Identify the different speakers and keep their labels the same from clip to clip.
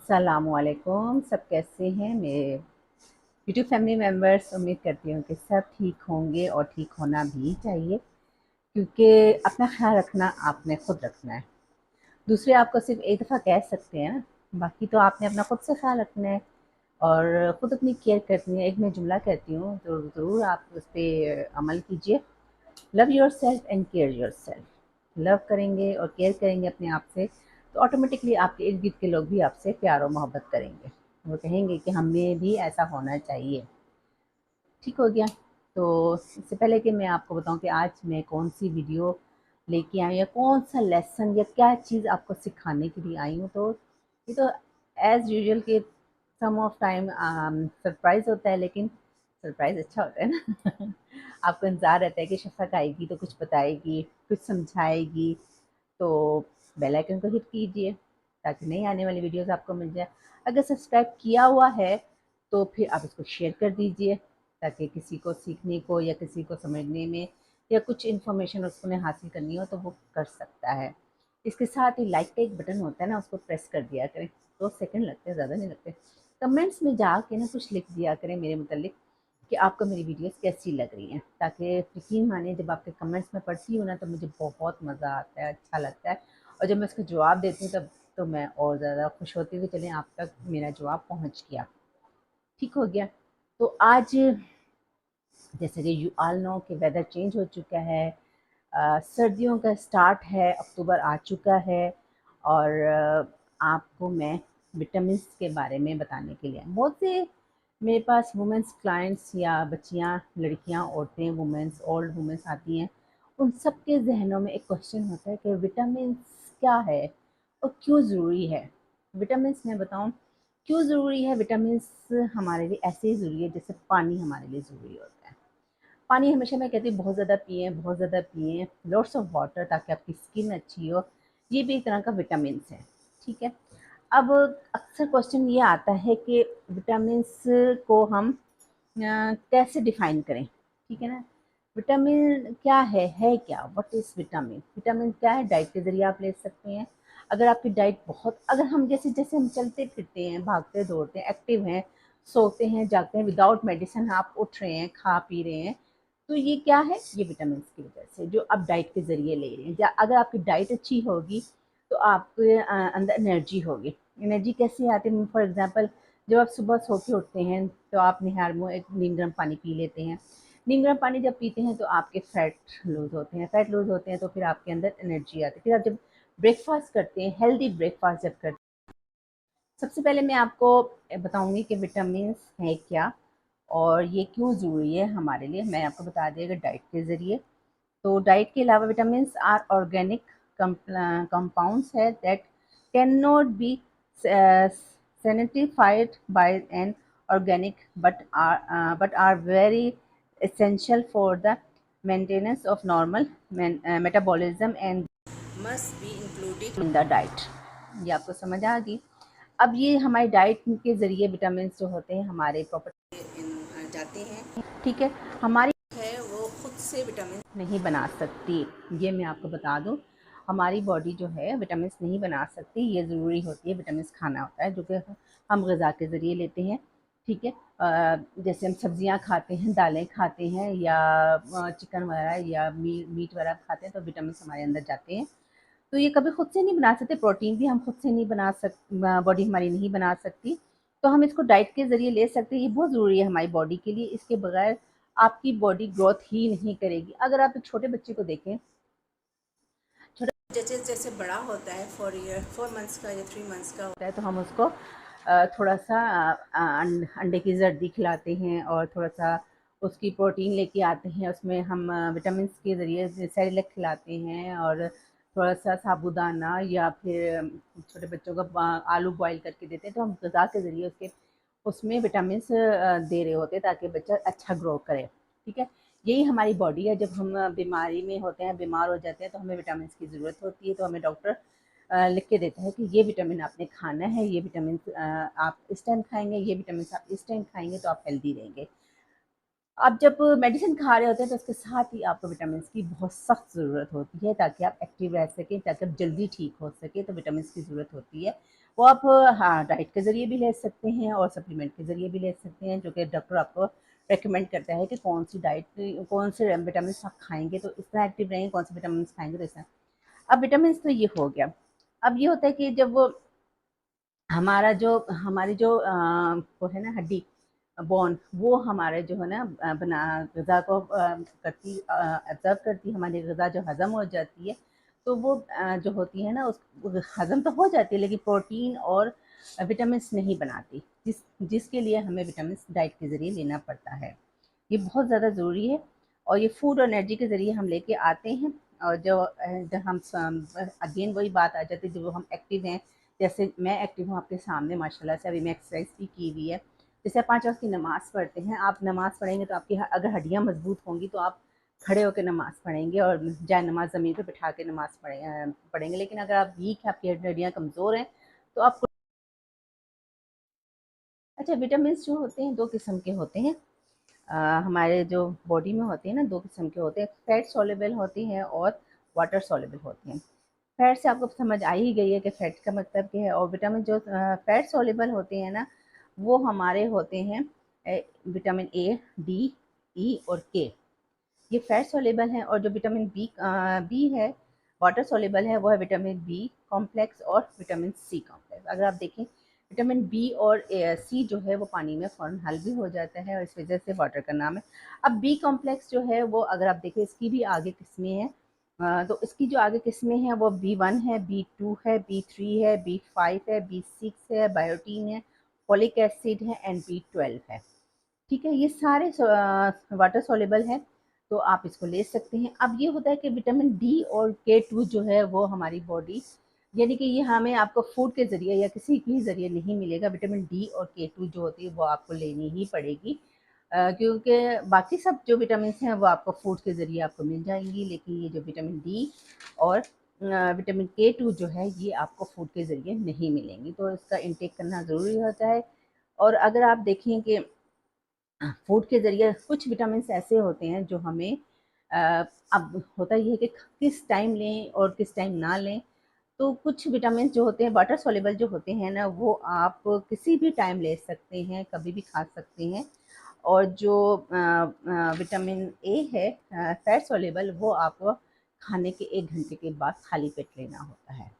Speaker 1: अस्सलामुअलैकुम। सब कैसे हैं मेरे यूट्यूब फैमिली मेम्बर्स? उम्मीद करती हूँ कि सब ठीक होंगे और ठीक होना भी चाहिए, क्योंकि अपना ख्याल रखना आपने खुद रखना है। दूसरे आपको सिर्फ एक दफ़ा कह सकते हैं ना, बाकी तो आपने अपना खुद से ख्याल रखना है और ख़ुद अपनी केयर करनी है। एक मैं जुमला कहती हूँ तो ज़रूर आप उस पर अमल कीजिए। Love your self and care your self. Love करेंगे और केयर करेंगे अपने आप से, तो ऑटोमेटिकली आपके इर्द गिर्द के लोग भी आपसे प्यार और मोहब्बत करेंगे। वो कहेंगे कि हमें भी ऐसा होना चाहिए। ठीक हो गया। तो इससे पहले कि मैं आपको बताऊं कि आज मैं कौन सी वीडियो लेके आई या कौन सा लेसन या क्या चीज़ आपको सिखाने के लिए आई हूँ, तो ये तो एज़ यूजुअल के सम ऑफ टाइम सरप्राइज़ होता है, लेकिन सरप्राइज़ अच्छा होता है ना। आपको इंतज़ार रहता है कि शफ़क़ आएगी तो कुछ बताएगी, कुछ समझाएगी। तो बेल आइकन को हिट कीजिए ताकि नई आने वाली वीडियोस आपको मिल जाए। अगर सब्सक्राइब किया हुआ है तो फिर आप इसको शेयर कर दीजिए, ताकि किसी को सीखने को या किसी को समझने में या कुछ इन्फॉर्मेशन उसको ने हासिल करनी हो तो वो कर सकता है। इसके साथ ही लाइक का एक बटन होता है ना, उसको प्रेस कर दिया करें। 2 सेकंड लगते हैं, ज़्यादा नहीं लगते। कमेंट्स में जाके ना कुछ लिख दिया करें मेरे मुतल्लिक कि आपको मेरी वीडियोस कैसी लग रही हैं, ताकि यकीन मानिए जब आपके कमेंट्स में पढ़ती हूँ ना तो मुझे बहुत मज़ा आता है, अच्छा लगता है। और जब मैं उसका जवाब देती हूँ तब तो मैं और ज़्यादा खुश होती हूँ कि चलें आप तक मेरा जवाब पहुँच गया। ठीक हो गया। तो आज जैसे कि यू ऑल नो कि वेदर चेंज हो चुका है, सर्दियों का स्टार्ट है, अक्टूबर आ चुका है। और आपको मैं विटामिन्स के बारे में बताने के लिए बहुत से मेरे पास वुमेंस क्लाइंट्स या बच्चियां, लड़कियां, औरतें, वुमेंस, ओल्ड वुमेंस आती हैं। उन सब के जहनों में एक क्वेश्चन होता है कि विटामिन्स क्या है और क्यों ज़रूरी है। विटामिन्स मैं बताऊं क्यों ज़रूरी है। विटामिन्स हमारे लिए ऐसे ही ज़रूरी है जैसे पानी हमारे लिए ज़रूरी होता है। पानी हमेशा मैं कहती हूँ बहुत ज़्यादा पिएँ, बहुत ज़्यादा पिएँ, लॉट्स ऑफ वाटर, ताकि आपकी स्किन अच्छी हो। ये भी एक तरह का विटामिन्स है, ठीक है। अब अक्सर क्वेश्चन ये आता है कि विटामिन्स को हम कैसे डिफ़ाइन करें, ठीक है ना। विटामिन क्या है क्या? What is vitamin? विटामिन क्या है? डाइट के ज़रिए आप ले सकते हैं। अगर आपकी डाइट बहुत, अगर हम जैसे हम चलते-फिरते हैं, भागते-दौड़ते हैं, एक्टिव हैं, सोते हैं, जागते हैं, विदाउट मेडिसिन आप उठ रहे हैं, खा-पी रहे हैं, तो ये क्या है? ये विटामिन्स की वजह से, जो आप डाइट के ज़रिए ले रहे हैं। या अगर आपकी डाइट अच्छी होगी तो आपके अंदर एनर्जी होगी। एनर्जी कैसे आती है? फॉर एग्ज़ाम्पल, जब आप सुबह सो के उठते हैं तो आप निहार मुँह एक नीम गर्म पानी पी लेते हैं। नीम गर्म पानी जब पीते हैं तो आपके फैट लूज़ होते हैं। फैट लूज़ होते हैं तो फिर आपके अंदर एनर्जी आती है। फिर आप जब ब्रेकफ़ास्ट करते हैं, हेल्दी ब्रेकफ़ास्ट जब करते हैं, सबसे पहले मैं आपको बताऊँगी कि विटामिन्स हैं क्या और ये क्यों ज़रूरी है हमारे लिए। मैं आपको बता दी अगर डाइट के ज़रिए। तो डाइट के अलावा विटामिन्स आर ऑर्गेनिक कंपाउंड्स है that can not be sanctified by an organic but are very essential for the maintenance of normal metabolism and must be included in the diet। ये आपको समझ आ गई। अब ये हमारी डाइट के ज़रिए विटामिन जो होते हैं हमारे प्रॉपर जाते हैं, ठीक है। हमारी है वो खुद से विटामिन नहीं बना सकती, ये मैं आपको बता दूं। हमारी बॉडी जो है विटामिन नहीं बना सकती, ये ज़रूरी होती है। विटामिन खाना होता है जो कि हम ग़िज़ा के ज़रिए लेते हैं, ठीक है। जैसे हम सब्ज़ियाँ खाते हैं, दालें खाते हैं या चिकन वगैरह या मीट वगैरह खाते हैं तो विटामिन हमारे अंदर जाते हैं। तो ये कभी खुद से नहीं बना सकते। प्रोटीन भी हम खुद से नहीं बना बॉडी हमारी नहीं बना सकती। तो हम इसको डाइट के ज़रिए ले सकते हैं। ये बहुत ज़रूरी है हमारी बॉडी के लिए। इसके बगैर आपकी बॉडी ग्रोथ ही नहीं करेगी। अगर आप एक छोटे बच्चे को देखें, छोटा जैसे जैसे बड़ा होता है 4 मंथ्स का या 3 मंथ्स का होता है, तो हम उसको थोड़ा सा अंडे की जर्दी खिलाते हैं और थोड़ा सा उसकी प्रोटीन लेके आते हैं। उसमें हम विटामिन के ज़रिए सेरेलैक खिलाते हैं और थोड़ा सा साबूदाना या फिर छोटे बच्चों को आलू बॉईल करके देते हैं। तो हम ग़िज़ा के ज़रिए उसके उसमें विटामिन्स दे रहे होते हैं ताकि बच्चा अच्छा ग्रो करे, ठीक है। यही हमारी बॉडी है। जब हम बीमारी में होते हैं, बीमार हो जाते हैं, तो हमें विटामिन की ज़रूरत होती है। तो हमें डॉक्टर लिख के देता है कि ये विटामिन आपने खाना है, ये विटामिन आप इस टाइम खाएंगे, ये विटामिन आप इस टाइम खाएंगे तो आप हेल्दी रहेंगे। आप जब मेडिसिन खा रहे होते हैं तो उसके साथ ही आपको विटामिन की बहुत सख्त ज़रूरत होती है, ताकि आप एक्टिव रह सकें, ताकि आप जल्दी ठीक हो सकें, तो विटामिन की ज़रूरत होती है। वो आप हाँ, डाइट के ज़रिए भी ले सकते हैं और सप्लीमेंट के ज़रिए भी ले सकते हैं, जो कि डॉक्टर आपको रिकमेंड करता है कि कौन-सी डाइट, कौन से विटामिन आप खाएँगे तो इस तरह एक्टिव रहेंगे, कौन से विटामिन खाएँगे तो इस तरह। अब विटामिन तो ये हो गया। अब ये होता है कि जब वो हमारा जो हमारी जो वो है ना हड्डी, बोन, वो हमारे जो है ना बना ग़िज़ा को करती, एब्ज़ॉर्ब करती, हमारी ग़िज़ा जो हज़म हो जाती है, तो वो जो होती है ना उस हज़म तो हो जाती है, लेकिन प्रोटीन और विटामिन्स नहीं बनाती, जिसके लिए हमें विटामिन्स डाइट के ज़रिए लेना पड़ता है। ये बहुत ज़्यादा ज़रूरी है और ये फूड और एनर्जी के ज़रिए हम लेके आते हैं। और जब हम अगेन वही बात आ जाती है, जब हम एक्टिव हैं, जैसे मैं एक्टिव हूँ आपके सामने माशाल्लाह से, अभी मैं एक्सरसाइज भी की हुई है। जैसे आप 5 वक़्त की नमाज़ पढ़ते हैं, आप नमाज़ पढ़ेंगे तो आपकी अगर हड्डियाँ मज़बूत होंगी तो आप खड़े होकर नमाज़ पढ़ेंगे और जाए नमाज़ ज़मीन पे बिठा के नमाज़ पढ़ेंगे। लेकिन अगर आप वीक हैं, आपकी हड्डियाँ कमज़ोर हैं, तो आप अच्छा, विटामिन्स जो होते हैं 2 किस्म के होते हैं। हमारे जो बॉडी में होते हैं ना 2 किस्म के होते हैं, फैट सॉल्युबल होती हैं और वाटर सॉल्युबल होते हैं। फैट से आपको समझ आ ही गई है कि फैट का मतलब क्या है। और विटामिन जो फैट सॉल्युबल होते हैं ना, वो हमारे होते हैं विटामिन ए, डी, ई और के। ये फैट सॉल्युबल हैं। और जो विटामिन बी है, वाटर सॉल्युबल है, वो है विटामिन बी कॉम्प्लेक्स और विटामिन सी कॉम्प्लेक्स। अगर आप देखें, विटामिन बी और सी जो है वो पानी में फ़ौरन हल भी हो जाता है और इस वजह से वाटर का नाम है। अब बी कॉम्प्लेक्स जो है वो अगर आप देखें, इसकी भी आगे किस्में हैं। तो इसकी जो आगे किस्में हैं वो बी1 है, बी2 है, बी3 है, बी5 है, बी6 है, बायोटीन है, फोलिक एसिड है एंड बी12 है। ठीक है, ये सारे वाटर सॉल्युबल है, तो आप इसको ले सकते हैं। अब ये होता है कि विटामिन डी और के2 जो है वो हमारी बॉडी, यानी कि ये हमें आपको फूड के ज़रिए या किसी भी ज़रिए नहीं मिलेगा। विटामिन डी और के2 जो होती है वो आपको लेनी ही पड़ेगी, क्योंकि बाकी सब जो विटामिन हैं वो आपको फूड के ज़रिए आपको मिल जाएंगी, लेकिन ये जो विटामिन डी और विटामिन के2 जो है ये आपको फूड के ज़रिए नहीं मिलेंगी, तो इसका इंटेक करना ज़रूरी होता है। और अगर आप देखें कि फूड के ज़रिए कुछ विटामिन्स ऐसे होते हैं जो हमें अब होता ये है कि किस टाइम लें और किस टाइम ना लें। तो कुछ विटामिन जो होते हैं वाटर सॉल्युबल जो होते हैं ना, वो आप किसी भी टाइम ले सकते हैं, कभी भी खा सकते हैं। और जो विटामिन ए है फैट सॉल्युबल, वो आपको खाने के 1 घंटे के बाद खाली पेट लेना होता है।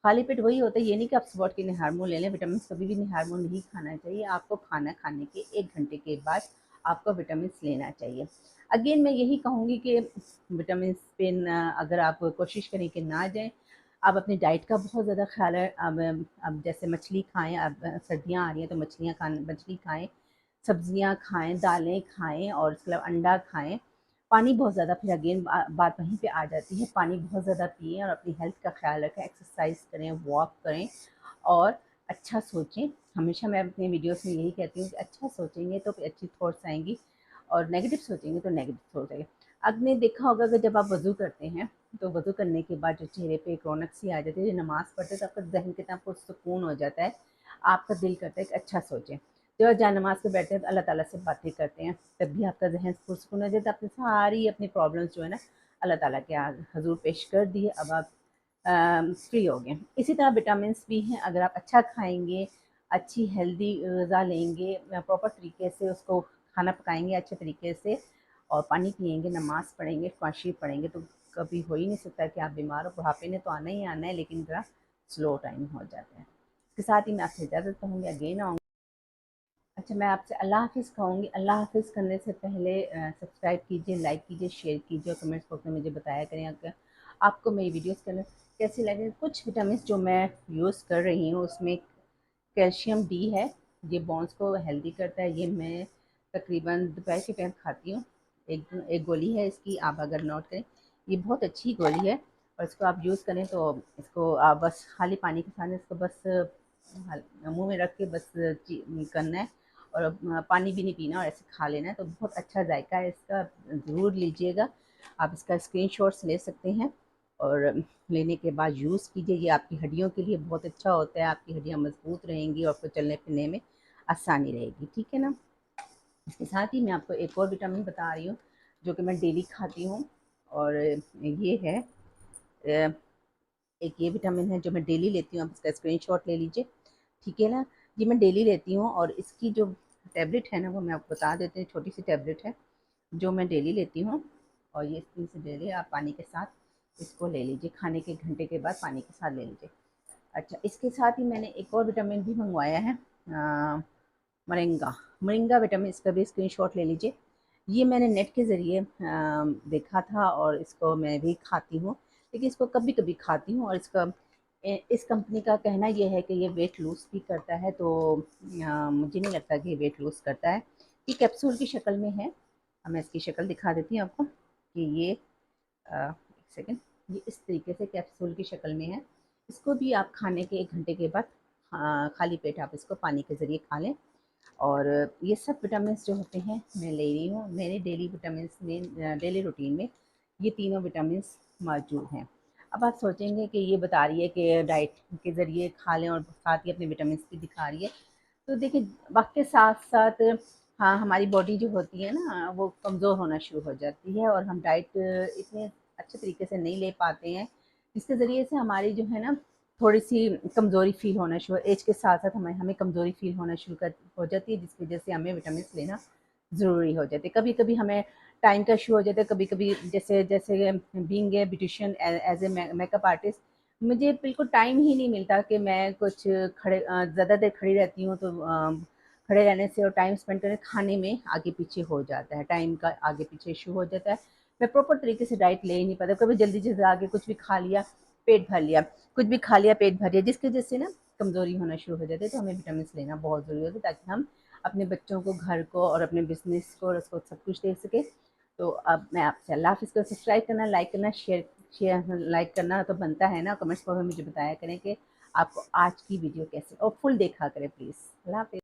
Speaker 1: खाली पेट वही होता है, ये नहीं कि आप सुबह उठ के निहारमून ले लें। विटामिन कभी भी निहारमून नहीं खाना चाहिए, आपको खाना खाने के 1 घंटे के बाद आपको विटामिन लेना चाहिए। अगेन मैं यही कहूँगी कि विटामिन पे अगर आप कोशिश करें कि ना जाएँ, आप अपनी डाइट का बहुत ज़्यादा ख़्याल है। अब जैसे मछली खाएँ, अब सर्दियाँ आ रही हैं तो मछली खाएँ, सब्ज़ियाँ खाएँ, दालें खाएँ और उसके अलावा अंडा खाएँ। पानी बहुत ज़्यादा, फिर अगेन बात वहीं पे आ जाती है, पानी बहुत ज़्यादा पिएँ और अपनी हेल्थ का ख़्याल रखें, एक्सरसाइज करें, वॉक करें और अच्छा सोचें। हमेशा मैं अपने वीडियोज़ में यही कहती हूँ कि अच्छा सोचेंगे तो फिर अच्छी थॉट्स आएँगी और नेगेटिव सोचेंगे तो नेगेटिव थॉट्स आएँगे। आपने देखा होगा कि जब आप वज़ू करते हैं, तो वज़ू करने के बाद जो चेहरे पे एक रौनक सी आ जाती है, जो नमाज़ पढ़ते हैं तो आपका ज़हन कितना पुरसुकून हो जाता है, आपका दिल करता है कि अच्छा सोचें। जब आप जाए-नमाज़ पे बैठते हैं तो अल्लाह ताला से बातें करते हैं, तब भी आपका ज़हन पुरसुकून हो जाता है। आपने सारी अपनी प्रॉब्लम्स जो है ना अल्लाह ताला के हज़ूर पेश कर दी है, अब आप फ्री हो गए। इसी तरह विटामिन्स भी हैं, अगर आप अच्छा खाएँगे, अच्छी हेल्दी ग़िज़ा लेंगे, प्रॉपर तरीके से उसको खाना पकाएँगे अच्छे तरीके से और पानी पिएँगे, नमाज़ पढ़ेंगे, फ़ाशी पढ़ेंगे, तो कभी हो ही नहीं सकता कि आप बीमार हो। बुढ़ापे ने तो आना ही आना है, लेकिन ज़रा स्लो टाइम हो जाता है। इसके साथ ही मैं आपसे इजाज़त चाहूँगी, अगेन आऊँगी। अच्छा, मैं आपसे अल्लाह हाफ़िज़ कहूँगी। अल्लाह हाफ़िज़ करने से पहले सब्सक्राइब कीजिए, लाइक कीजिए, शेयर कीजिए और कमेंट्स बॉक्स में मुझे बताया करें अगर आपको मेरी वीडियोज़ कैसी लगी। कुछ विटामिन्स जो मैं यूज़ कर रही हूँ उसमें कैल्शियम डी है, ये बोन्स को हेल्दी करता है। ये मैं तकरीबन दोपहर के टाइम खाती हूँ। एक गोली है इसकी, आप अगर नोट करें, ये बहुत अच्छी गोली है और इसको आप यूज़ करें तो इसको आप बस खाली पानी के साथ इसको बस मुँह में रख के बस करना है और पानी भी नहीं पीना और ऐसे खा लेना है, तो बहुत अच्छा जायका है इसका, ज़रूर लीजिएगा। आप इसका स्क्रीनशॉट्स ले सकते हैं और लेने के बाद यूज़ कीजिए। ये आपकी हड्डियों के लिए बहुत अच्छा होता है, आपकी हड्डियाँ मज़बूत रहेंगी और आपको चलने फिरने में आसानी रहेगी। ठीक है ना? इसके साथ ही मैं आपको एक और विटामिन बता रही हूँ जो कि मैं डेली खाती हूँ, और ये है एक ये विटामिन है जो मैं डेली लेती हूँ। आप इसका स्क्रीनशॉट ले लीजिए, ठीक है ना। ये मैं डेली लेती हूँ, और इसकी जो टैबलेट है ना वो मैं आपको बता देती हूँ। छोटी सी टैबलेट है जो मैं डेली लेती हूँ, और ये स्पून से डेली आप पानी के साथ इसको ले लीजिए, खाने के घंटे के बाद पानी के साथ ले लीजिए। अच्छा, इसके साथ ही मैंने एक और विटामिन भी मंगवाया है, मोरिंगा। मोरिंगा विटामिन, इसका भी स्क्रीनशॉट ले लीजिए। ये मैंने नेट के ज़रिए देखा था, और इसको मैं भी खाती हूँ, लेकिन इसको कभी कभी खाती हूँ। और इसका इस कंपनी का कहना ये है कि ये वेट लूज़ भी करता है, तो मुझे नहीं लगता कि ये वेट लूज़ करता है। ये कैप्सूल की शक्ल में है। अब मैं इसकी शक्ल दिखा देती हूँ आपको कि ये एक सेकेंड, ये इस तरीके से कैप्सूल की शक्ल में है। इसको भी आप खाने के 1 घंटे के बाद खाली पेट आप इसको पानी के ज़रिए खा लें। और ये सब विटामिन्स जो होते हैं मैं ले रही हूँ, मेरे डेली विटामिन्स में, डेली रूटीन में ये तीनों विटामिन्स मौजूद हैं। अब आप सोचेंगे कि ये बता रही है कि डाइट के ज़रिए खा लें और साथ ही अपने विटामिन्स भी दिखा रही है। तो देखिए, वक्त के साथ साथ हाँ, हमारी बॉडी जो होती है ना वो कमज़ोर होना शुरू हो जाती है, और हम डाइट इतने अच्छे तरीके से नहीं ले पाते हैं, जिसके ज़रिए से हमारी जो है ना थोड़ी सी कमज़ोरी फ़ील होना शुरू, एज के साथ साथ हमें हमें कमज़ोरी फ़ील होना शुरू कर हो जाती है, जिसकी वजह से हमें विटामिन लेना ज़रूरी हो जाती है। कभी कभी हमें टाइम का इशू हो जाता है, कभी कभी जैसे जैसे being a beautician, as a makeup artist, मुझे बिल्कुल टाइम ही नहीं मिलता कि मैं कुछ ज़्यादा देर खड़ी रहती हूँ, तो खड़े रहने से और टाइम स्पेंड करने खाने में आगे पीछे हो जाता है, टाइम का आगे पीछे इशू हो जाता है। मैं प्रॉपर तरीके से डाइट ले ही नहीं पाता, कभी जल्दी जल्दी आगे कुछ भी खा लिया, पेट भर लिया, कुछ भी खा लिया, पेट भर लिया, जिसकी वजह से ना कमज़ोरी होना शुरू हो जाती है। तो हमें विटामिन लेना बहुत ज़रूरी होता है, ताकि हम अपने बच्चों को, घर को और अपने बिजनेस को और उसको सब कुछ दे सके। तो अब मैं आपसे अल्लाह हाफ़िज़ को सब्सक्राइब करना, लाइक करना, शेयर लाइक करना तो बनता है ना, कमेंट्स में मुझे बताया करें कि आपको आज की वीडियो कैसे, और फुल देखा करें प्लीज़। अल्लाह हाफ़िज़।